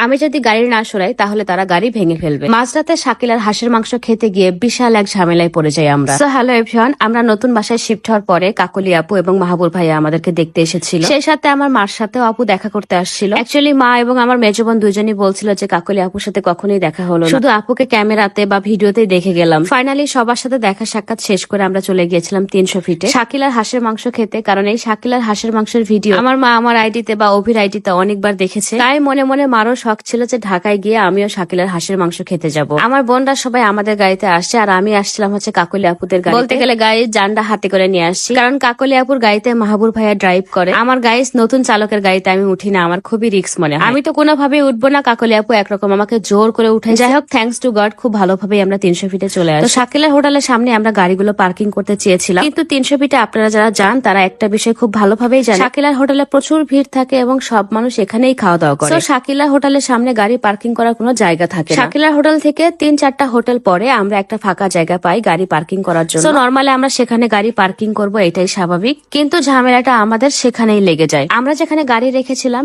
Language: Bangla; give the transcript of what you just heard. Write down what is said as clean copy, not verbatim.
আমি যদি গাড়ি না সরাই তাহলে তারা গাড়ি ভেঙে ফেলবে। মাঝরাতে শাকিলার হাঁসের মাংস খেতে গিয়ে বিশাল এক ঝামেলায় পড়ে যাই আমরা। সো হ্যালো এভরিওয়ান, আমরা নতুন বাসায় শিফট হওয়ার পরে কাকলি আপু এবং মাহবুব ভাইয়া আমাদেরকে দেখতে এসেছিল। সেই সাথে আমার মার সাথেও আপু দেখা করতে আসছিল। অ্যাকচুয়ালি মা এবং আমার মেজো বোন দুজনই বলছিল যে কাকলি আপুর সাথে কখনোই দেখা হলো না, শুধু আপুকে ক্যামেরাতে বা ভিডিওতেই দেখে গেলাম। ফাইনালি সবার সাথে দেখা সাক্ষাৎ শেষ করে আমরা চলে গিয়েছিলাম 300 ফিটে শাকিলার হাঁসের মাংস খেতে, কারণ এই শাকিলার হাঁসের মাংসের ভিডিও আমার মা আমার আইডিতে বা অভির আইডিতে অনেকবার দেখেছে। তাই মনে মনে মারও শখ ছিল যে ঢাকায় গিয়ে আমিও শাকিলার হাঁসের মাংস খেতে যাব। আমার বোনরা সবাই আমাদের গাড়িতে আসছে আর আমি আসছিলাম হচ্ছে কাকলি আপুদের গাড়ি। বলতে গেলে গাড়ির জান্ডা হাতে করে নিয়ে আসছি, কারণ কাকলি আপুর গাড়িতে মাহবুব ভাইয়া ড্রাইভ করে। আমার গাইস নতুন চালকের গাড়িতে আমি উঠি না, আমার খুবই রিস্ক মনে হয়। আমি তো কোনোভাবেই উঠবো না, কাকলি আপু একরকম আমাকে জোর করে উঠে। যাই হোক, থ্যাঙ্কস টু গড, খুব ভালোভাবেই আমরা 300 ফিটে চলে আসি। তো শাকিলার হোটেলের সামনে আমরা গাড়িগুলো পার্কিং করতে চেয়েছিলাম, কিন্তু 300 ফিটে আপনারা যারা যান তারা একটা বিষয় খুব ভালোভাবেই জানেন, শাকিলার হোটেলে প্রচুর ভিড় থাকে এবং সব মানুষ এখানেই খাওয়া দাওয়া করে। তো শাকিলার হোটেলের সামনে গাড়ি পার্কিং করার কোনো জায়গা থাকে না। শাকিলার হোটেল থেকে 3-4টা হোটেল পরে আমরা একটা ফাঁকা জায়গা পাই গাড়ি পার্কিং করার জন্য। তো নরমালি আমরা সেখানে গাড়ি পার্কিং করব, এটাই স্বাভাবিক, কিন্তু ঝামেলাটা আমাদের সেখানেই লেগে যায়। আমরা যেখানে গাড়ি রেখেছিলাম